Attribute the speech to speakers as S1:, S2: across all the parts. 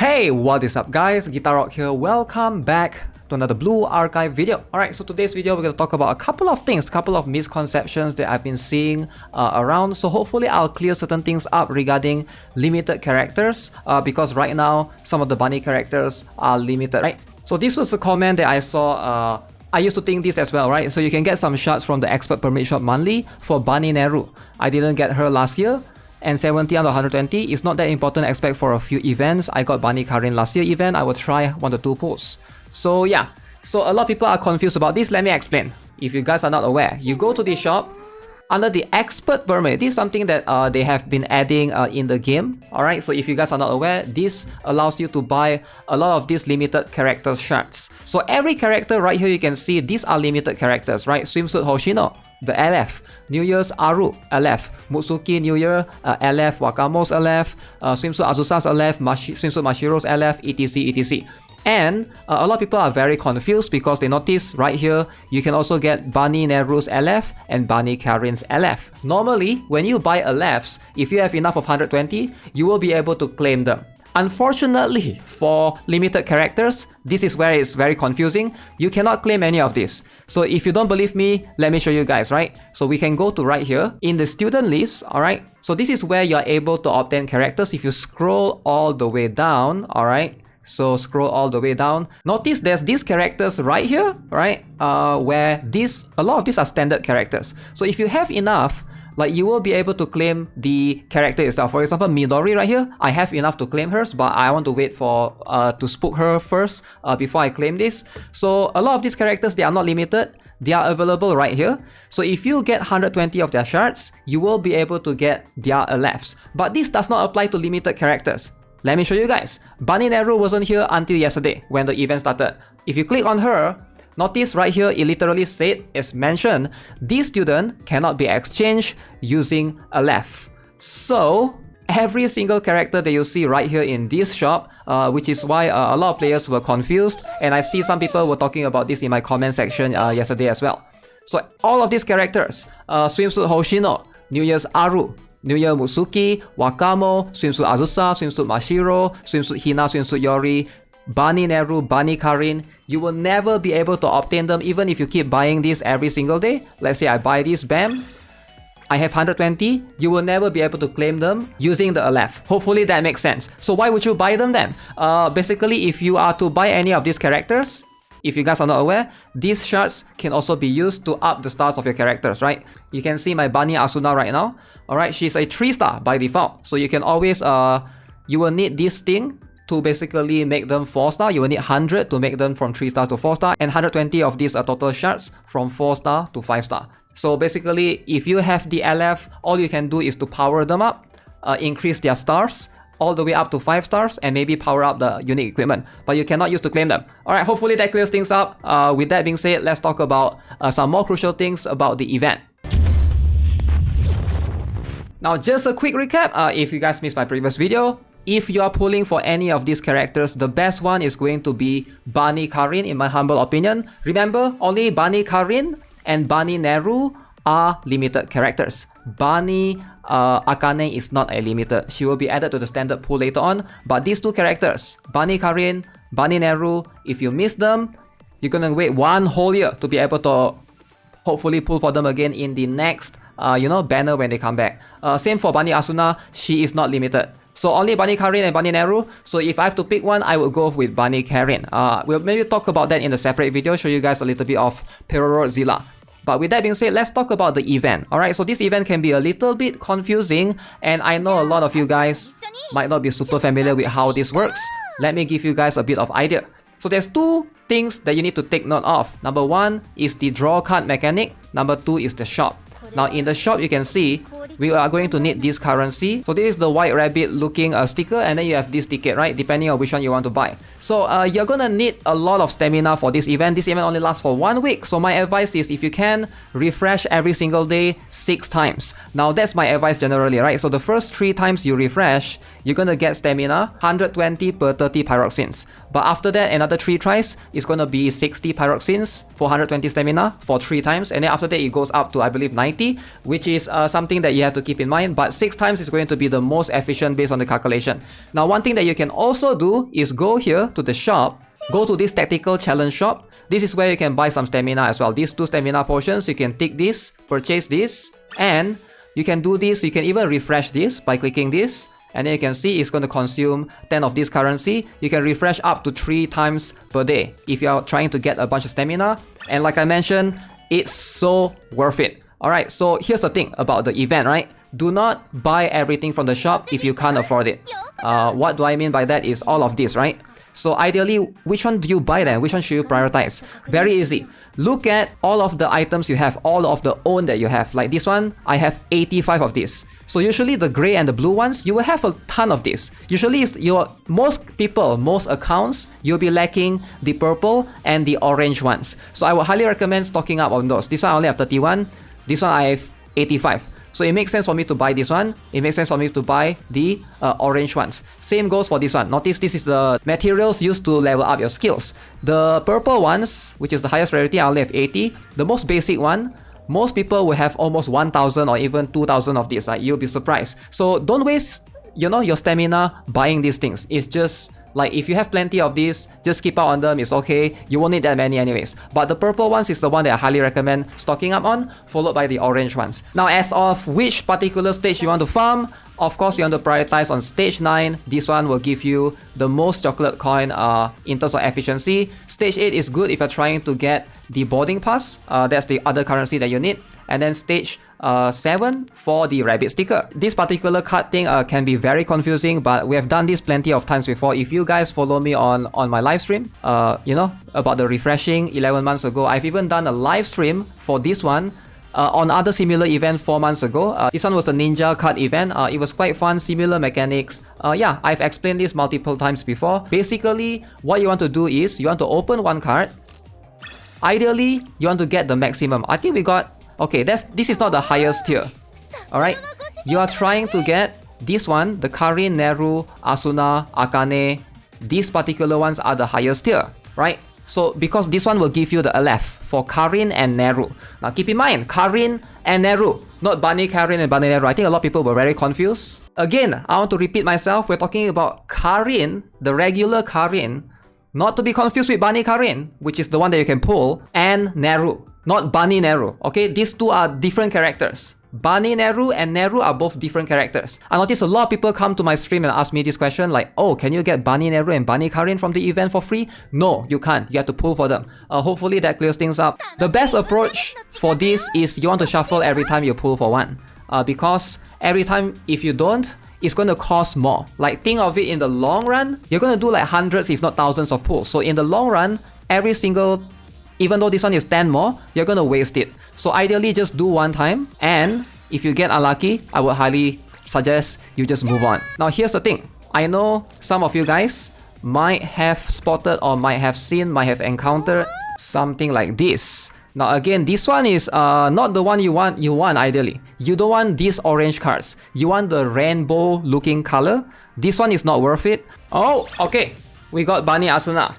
S1: Hey, what is up guys? Guitar Rock here. Welcome back to another Blue Archive video. Alright, so today's video we're going to talk about a couple of things, couple of misconceptions that I've been seeing around. So hopefully I'll clear certain things up regarding limited characters because right now some of the bunny characters are limited, right? So this was a comment that I saw. I used to think this as well, right? So you can get some shards from the expert permit shop monthly for Bunny Neru. I didn't get her last year. And 70 out of 120 is not that important except for a few events. I got Bunny Karin last year event. I will try 1 to 2 pulls. So yeah, so a lot of people are confused about this. Let me explain. If you guys are not aware, you go to the shop under the expert permit. This is something that they have been adding in the game. Alright, so if you guys are not aware, this allows you to buy a lot of these limited character shards. So every character right here you can see these are limited characters, right? Swimsuit Hoshino, the ELEPH, New Year's Aru, ELEPH, Mutsuki New Year, ELEPH, Wakamo's ELEPH, Swimsuit Azusa's ELEPH, Swimsuit Mashiro's ELEPH, etc, etc. And a lot of people are very confused because they notice right here, you can also get Bunny Neru's ELEPH and Bunny Karin's ELEPH. Normally, when you buy ELEPHs, if you have enough of 120, you will be able to claim them. Unfortunately, for limited characters, this is where it's very confusing. You cannot claim any of this. So if you don't believe me, let me show you guys, right? So we can go to right here in the student list, alright? So this is where you're able to obtain characters. If you scroll all the way down, alright? So scroll all the way down. Notice there's these characters right here, right? Where a lot of these are standard characters. So if you have enough, like you will be able to claim the character itself. For example, Midori right here, I have enough to claim hers, but I want to wait for to spook her first before I claim this. So a lot of these characters, they are not limited. They are available right here. So if you get 120 of their shards, you will be able to get their ELEPHs. But this does not apply to limited characters. Let me show you guys. Bunny Neru wasn't here until yesterday when the event started. If you click on her, notice right here, it literally said, it's mentioned, this student cannot be exchanged using ELEPH. So, every single character that you see right here in this shop, which is why a lot of players were confused, and I see some people were talking about this in my comment section yesterday as well. So, all of these characters, Swimsuit Hoshino, New Year's Aru, New Year Mutsuki, Wakamo, Swimsuit Azusa, Swimsuit Mashiro, Swimsuit Hina, Swimsuit Yori, Bunny Neru, Bunny Karin, you will never be able to obtain them even if you keep buying these every single day. Let's say I buy this, bam, I have 120, you will never be able to claim them using the ELEPH. Hopefully that makes sense. So why would you buy them then? Basically, if you are to buy any of these characters, if you guys are not aware, these shards can also be used to up the stars of your characters, right? You can see my Bunny Asuna right now. Alright, she's a 3-star by default. So you can always, you will need this thing to basically make them 4-star. You will need 100 to make them from 3-star to 4-star, and 120 of these total shards from 4-star to 5-star. So basically, if you have the ELEPH, all you can do is to power them up, increase their stars, all the way up to 5 stars, and maybe power up the unique equipment, but you cannot use to claim them. Alright, hopefully that clears things up. With that being said, let's talk about some more crucial things about the event. Now, just a quick recap, if you guys missed my previous video, if you are pulling for any of these characters, the best one is going to be Bunny Karin in my humble opinion. Remember, only Bunny Karin and Bunny Neru are limited characters. Bunny Akane is not a limited. She will be added to the standard pool later on. But these two characters, Bunny Karin, Bunny Neru, if you miss them, you're gonna wait 1 whole year to be able to hopefully pull for them again in the next banner when they come back. Same for Bunny Asuna, she is not limited. So only Bunny Karin and Bunny Neru. So if I have to pick one, I will go with Bunny Karin. We'll maybe talk about that in a separate video, show you guys a little bit of Perorodzilla. But with that being said, let's talk about the event. Alright, so this event can be a little bit confusing, and I know a lot of you guys might not be super familiar with how this works. Let me give you guys a bit of idea. So there's 2 things that you need to take note of. Number 1 is the draw card mechanic. Number 2 is the shop. Now in the shop, you can see we are going to need this currency. So this is the white rabbit looking sticker, and then you have this ticket, right? Depending on which one you want to buy. So you're gonna need a lot of stamina for this event. This event only lasts for 1 week. So my advice is, if you can, refresh every single day 6 times. Now that's my advice generally, right? So the first 3 times you refresh, you're gonna get stamina 120 per 30 pyroxenes. But after that, another 3 tries, it's gonna be 60 pyroxenes for 120 stamina for 3 times. And then after that, it goes up to, I believe, 90. 50, which is something that you have to keep in mind, but 6 times is going to be the most efficient based on the calculation. Now, one thing that you can also do is go here to the shop, go to this tactical challenge shop. This is where you can buy some stamina as well. These 2 stamina potions, you can take this, purchase this, and you can do this. You can even refresh this by clicking this. And then you can see it's going to consume 10 of this currency. You can refresh up to 3 times per day if you are trying to get a bunch of stamina. And like I mentioned, it's so worth it. Alright, so here's the thing about the event, right? Do not buy everything from the shop if you can't afford it. What do I mean by that is all of this, right? So ideally, which one do you buy then? Which one should you prioritize? Very easy. Look at all of the items you have, all of the own that you have. Like this one, I have 85 of this. So usually the gray and the blue ones, you will have a ton of this. Usually it's most people, most accounts, you'll be lacking the purple and the orange ones. So I would highly recommend stocking up on those. This one I only have 31. This one I have 85. So it makes sense for me to buy this one. It makes sense for me to buy the orange ones. Same goes for this one. Notice this is the materials used to level up your skills. The purple ones, which is the highest rarity, I only have 80. The most basic one, most people will have almost 1,000 or even 2,000 of this. Like, you'll be surprised. So don't waste, your stamina buying these things. It's just like, if you have plenty of these, just keep out on them, it's okay. You won't need that many anyways. But the purple ones is the one that I highly recommend stocking up on, followed by the orange ones. Now, as of which particular stage you want to farm, of course, you want to prioritize on stage 9. This one will give you the most chocolate coin in terms of efficiency. Stage 8 is good if you're trying to get the boarding pass. That's the other currency that you need. And then stage 7 for the rabbit sticker. This particular card thing can be very confusing, but we have done this plenty of times before. If you guys follow me on my live stream, about the refreshing 11 months ago, I've even done a live stream for this one on other similar event 4 months ago. This one was the ninja card event. It was quite fun, similar mechanics. Yeah, I've explained this multiple times before. Basically, what you want to do is you want to open one card. Ideally, you want to get the maximum. I think we got... Okay, this is not the highest tier. Alright? You are trying to get this one, the Karin, Neru, Asuna, Akane. These particular ones are the highest tier, right? So, because this one will give you the ELEPHS for Karin and Neru. Now, keep in mind, Karin and Neru, not Bunny Karin and Bunny Neru. I think a lot of people were very confused. Again, I want to repeat myself. We're talking about Karin, the regular Karin, not to be confused with Bunny Karin, which is the one that you can pull, and Neru, not Bunny Neru. Okay, these two are different characters. Bunny Neru and Neru are both different characters. I notice a lot of people come to my stream and ask me this question like, oh, can you get Bunny Neru and Bunny Karin from the event for free? No, you can't. You have to pull for them. Hopefully that clears things up. The best approach for this is you want to shuffle every time you pull for one. Because every time if you don't, it's going to cost more. Like, think of it in the long run, you're going to do like hundreds if not thousands of pulls. So in the long run, every single, even though this one is 10 more, you're going to waste it. So ideally just do one time, and if you get unlucky, I would highly suggest you just move on. Now here's the thing. I know some of you guys might have spotted or might have seen, might have encountered something like this. Now again, this one is not the one you want ideally. You don't want these orange cards. You want the rainbow looking color. This one is not worth it. Oh, okay. We got Bunny Asuna.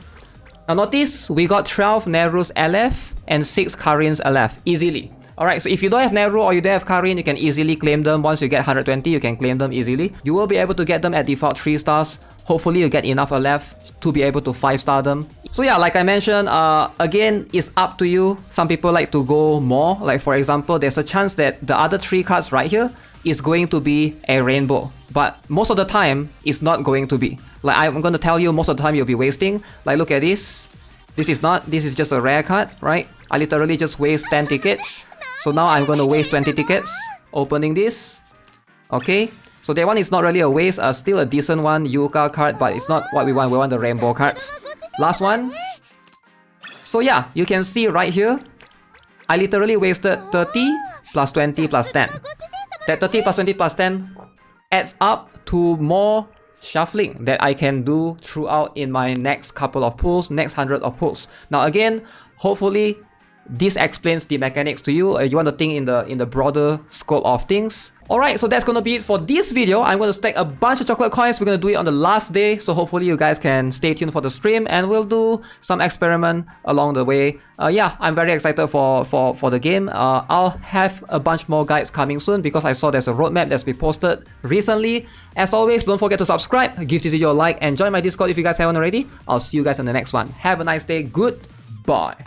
S1: Now notice, we got 12 Neru's ELEPHS and 6 Karin's ELEPHS easily. Alright, so if you don't have Neru or you don't have Karin, you can easily claim them. Once you get 120, you can claim them easily. You will be able to get them at default 3 stars. Hopefully you get enough ELEPHS to be able to 5-star them. So yeah, like I mentioned, again, it's up to you. Some people like to go more. Like for example, there's a chance that the other 3 cards right here is going to be a rainbow. But most of the time, it's not going to be. Like I'm going to tell you, most of the time you'll be wasting. Like look at this. This is just a rare card, right? I literally just waste 10 tickets. So now I'm going to waste 20 tickets opening this. Okay. So that one is not really a waste, still a decent one, Yuka card, but it's not what we want. We want the rainbow cards. Last one. So yeah, you can see right here, I literally wasted 30 plus 20 plus 10. That 30 plus 20 plus 10 adds up to more shuffling that I can do throughout in my next couple of pulls, next 100 of pulls. Now again, hopefully this explains the mechanics to you. You want to think in the broader scope of things. Alright, so that's gonna be it for this video. I'm gonna stack a bunch of chocolate coins. We're gonna do it on the last day, so hopefully you guys can stay tuned for the stream and we'll do some experiment along the way. Yeah, I'm very excited for the game. I'll have a bunch more guides coming soon because I saw there's a roadmap that's been posted recently. As always, don't forget to subscribe, give this video a like, and join my Discord if you guys haven't already. I'll see you guys in the next one. Have a nice day. Goodbye.